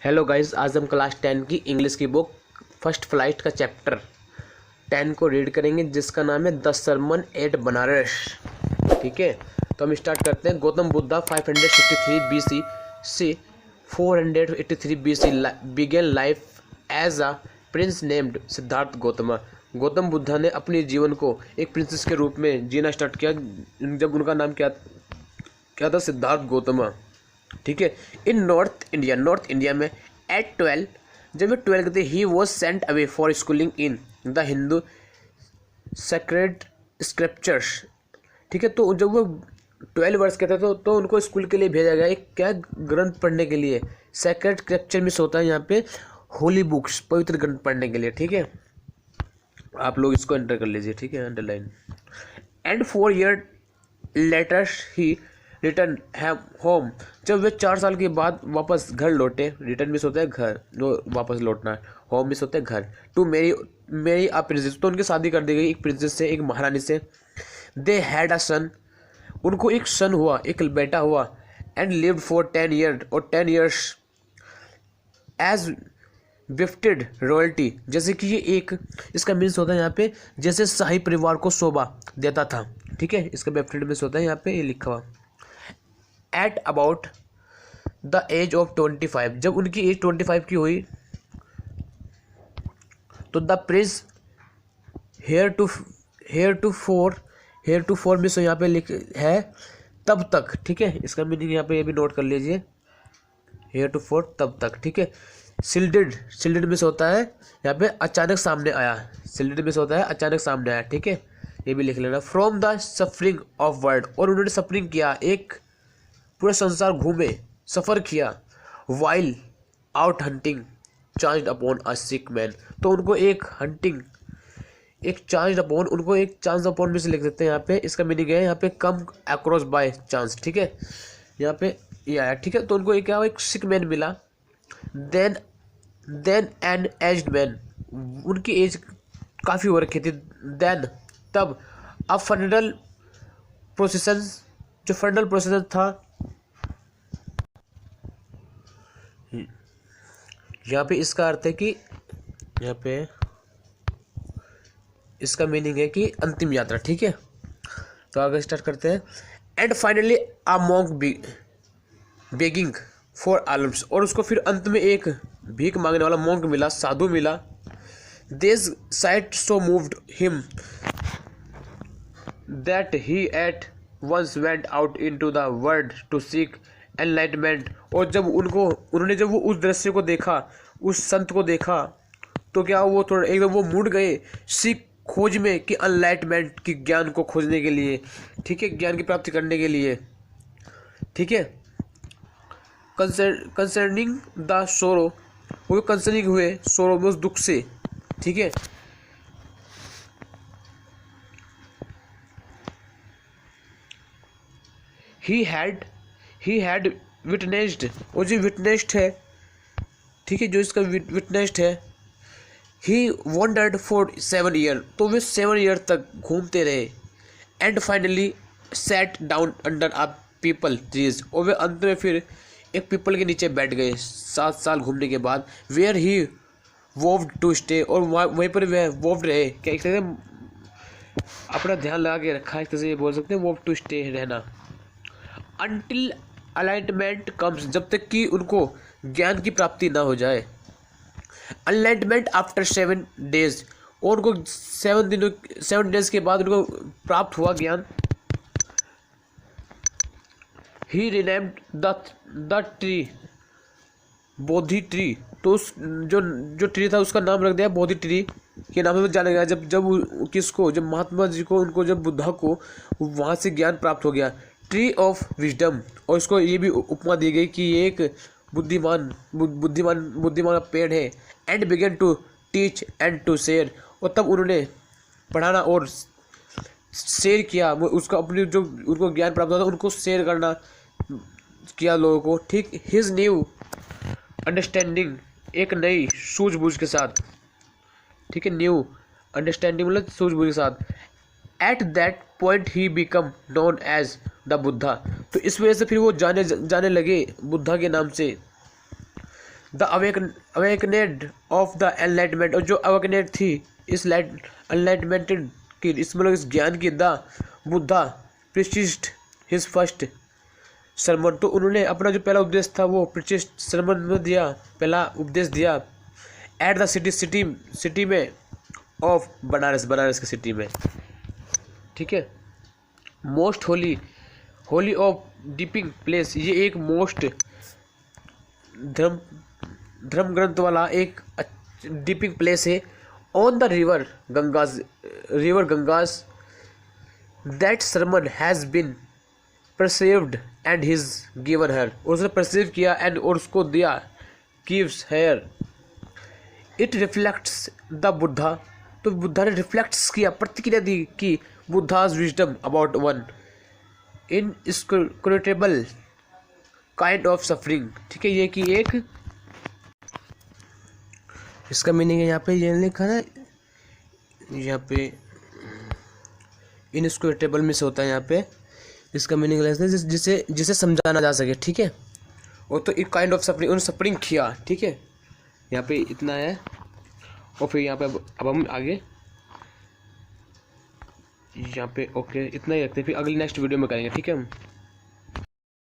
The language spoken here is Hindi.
हेलो गाइस, आज हम क्लास 10 की इंग्लिश की बुक फर्स्ट फ्लाइट का चैप्टर 10 को रीड करेंगे, जिसका नाम है द सरमन एट बनारस। ठीक है, तो हम स्टार्ट करते हैं। गौतम बुद्धा 563 BC से 483 BC began life as a prince named Siddhartha Gautam. Gautam Buddha ने अपने जीवन को एक प्रिंसेस के रूप में जीना स्टार्ट किया, जब उनका नाम क्या था, सिद्धार्थ गौतम। ठीक है। इन नॉर्थ इंडिया में एट 12, जब वे 12 के थे, he was sent away for schooling in the Hindu sacred scriptures. ठीक है, तो जब वो 12 वर्ष के थे तो उनको स्कूल के लिए भेजा गया, एक क्या ग्रंथ पढ़ने के लिए। सेक्रेड स्क्रिप्चर मिस होता है यहाँ पे होली बुक्स, पवित्र ग्रंथ पढ़ने के लिए। ठीक है, आप लोग इसको एंटर कर लीजिए। ठीक है, underline. And 4 year later he return home, जब वे 4 साल के बाद वापस घर लौटे। रिटर्न मिस होता है घर, जो वापस लौटना। होम मिस होता है घर। टू मेरी अ प्रिंसेस, तो उनकी शादी कर दी गई एक प्रिंसेस से, एक महारानी से। दे हैड अ सन, उनको एक सन हुआ, एक बेटा हुआ। एंड लिव्ड फॉर 10 ईयर, और 10 ईयर्स एज गिफ्टेड रॉयल्टी, जैसे कि ये एक, इसका मीन्स होता है यहाँ पे जैसे शाही परिवार को शोभा देता था। ठीक है, इसका गिफ्टेड मीन्स होता है यहाँ पे ये लिखा हुआ। At about the age of 25, जब उनकी एज 25 की हुई, तो the prince heir to four miss यहाँ पे लिख है तब तक। ठीक है, इसका मीनिंग यहाँ पे ये भी नोट कर लीजिए, हेयर टू फोर तब तक। ठीक है। सिल्डेड मिस होता है यहाँ पे अचानक सामने आया। सिल्डेड मिस होता है अचानक सामने आया। ठीक है, ये भी लिख लेना। From the suffering of world, और उन्होंने सफरिंग किया, एक पूरा संसार घूमे, सफ़र किया। While out hunting charge upon a sick man, तो उनको एक हंटिंग, एक चार्ज अपॉन, उनको एक चांस अपॉन में से लिख देते हैं यहाँ पे। इसका मीनिंग है यहाँ पे कम अक्रॉस बाय चांस। ठीक है, यहाँ पे ये आया। ठीक है, तो उनको एक क्या, एक सिक मैन मिला। देन एन एज्ड मैन, उनकी एज काफ़ी हो रखी थी। देन तब अब फनरल प्रोसेसन, जो फनरल प्रोसेसन था, यहाँ पे इसका अर्थ है कि यहाँ पे इसका मीनिंग है कि अंतिम यात्रा। ठीक है, तो आगे स्टार्ट करते हैं। And finally a monk begging for alms, और उसको फिर अंत में एक भीख मांगने वाला मॉन्क मिला, साधु मिला। This sight so moved him that he at once went out into the world to seek enlightenment, और जब उन्होंने जब वो उस दृश्य को देखा, उस संत को देखा, तो क्या वो थोड़ा एकदम वो मुड़ गए सीख खोज में, कि एनलाइटमेंट की, ज्ञान को खोजने के लिए। ठीक है, ज्ञान की प्राप्ति करने के लिए। ठीक है। कंसर्निंग द सोरो, वो कंसर्निंग हुए सोरो में, उस दुख से। ठीक है, ही हैड विटनेस्ड, और जो विटनेस्ड है, ठीक है, जो इसका विटनेस्ड है। ही वॉन्डर्ड फॉर 7 ईयर, तो वे 7 ईयर तक घूमते रहे। And finally set down under a people trees, और वे अंत में फिर एक पीपल के नीचे बैठ गए 7 साल घूमने के बाद। वेयर ही वोव्ड टू स्टे, और वहीं पर वह वोव्ड रहे, क्या एक तरह से अपना ध्यान लगा के रखा, एक तरह से ये बोल सकते हैं, वोव टू स्टे रहना। अनटिल अलाइटमेंट कम्स, जब तक कि उनको ज्ञान की प्राप्ति ना हो जाए। अनलाइटमेंट आफ्टर 7 डेज, और उनको 7 डेज के बाद उनको प्राप्त हुआ ज्ञान। He renamed the tree Bodhi tree, तो उस जो ट्री था उसका नाम रख दिया बोधि ट्री के नाम से जाना गया। जब महात्मा जी को, उनको, जब बुद्धा को वहाँ से ज्ञान प्राप्त हो गया। ट्री ऑफ विजडम, और इसको ये भी उपमा दी गई कि ये एक बुद्धिमान पेड़ है। And began to teach and to share, और तब उन्होंने पढ़ाना और शेयर किया, उसका अपनी जो उनको ज्ञान प्राप्त होता उनको शेयर करना किया लोगों को। ठीक, हिज न्यू अंडरस्टैंडिंग, एक नई सूझबूझ के साथ। ठीक है, न्यू अंडरस्टैंडिंग मतलब सूझबूझ के साथ। At that point he become known as the Buddha, तो इस वजह से फिर वो जाने लगे बुद्धा के नाम से। द अवेकनेड ऑफ द एनलाइटमेंट, और जो अवेकनेड थी इस एनलाइटमेंटेड की, इस मतलब इस ज्ञान की, the Buddha preached his first sermon, तो उन्होंने अपना जो पहला उपदेश था वो प्रीचिड सरमन में दिया, पहला उपदेश दिया एट द सिटी में ऑफ बनारस की सिटी में, ठीक है। Most holy of dipping place, ये एक मोस्ट धर्म ग्रंथ वाला एक डिपिंग प्लेस है on the river Ganges that sermon has been perceived and his given her, और उसने परसेव किया एंड और उसको दिया, gives here. It reflects the Buddha, तो बुद्धा ने रिफ्लेक्ट्स किया, प्रतिक्रिया दी कि Buddha's wisdom about one in inscrutable kind of suffering, ठीक है। ये कि एक, इसका मीनिंग है यहाँ पे ये लिखा है, यहाँ पे इनस्क्रूटेबल मिस होता है यहाँ पे, इसका मीनिंग है जिसे समझाना जा सके, ठीक है। और तो एक काइंड ऑफ सफरिंग, उन सफरिंग किया, ठीक है। यहाँ पे इतना है, और फिर यहाँ पे अब हम आगे यहाँ पे ओके इतना ही रखते हैं, फिर अगली नेक्स्ट वीडियो में करेंगे, ठीक है हम।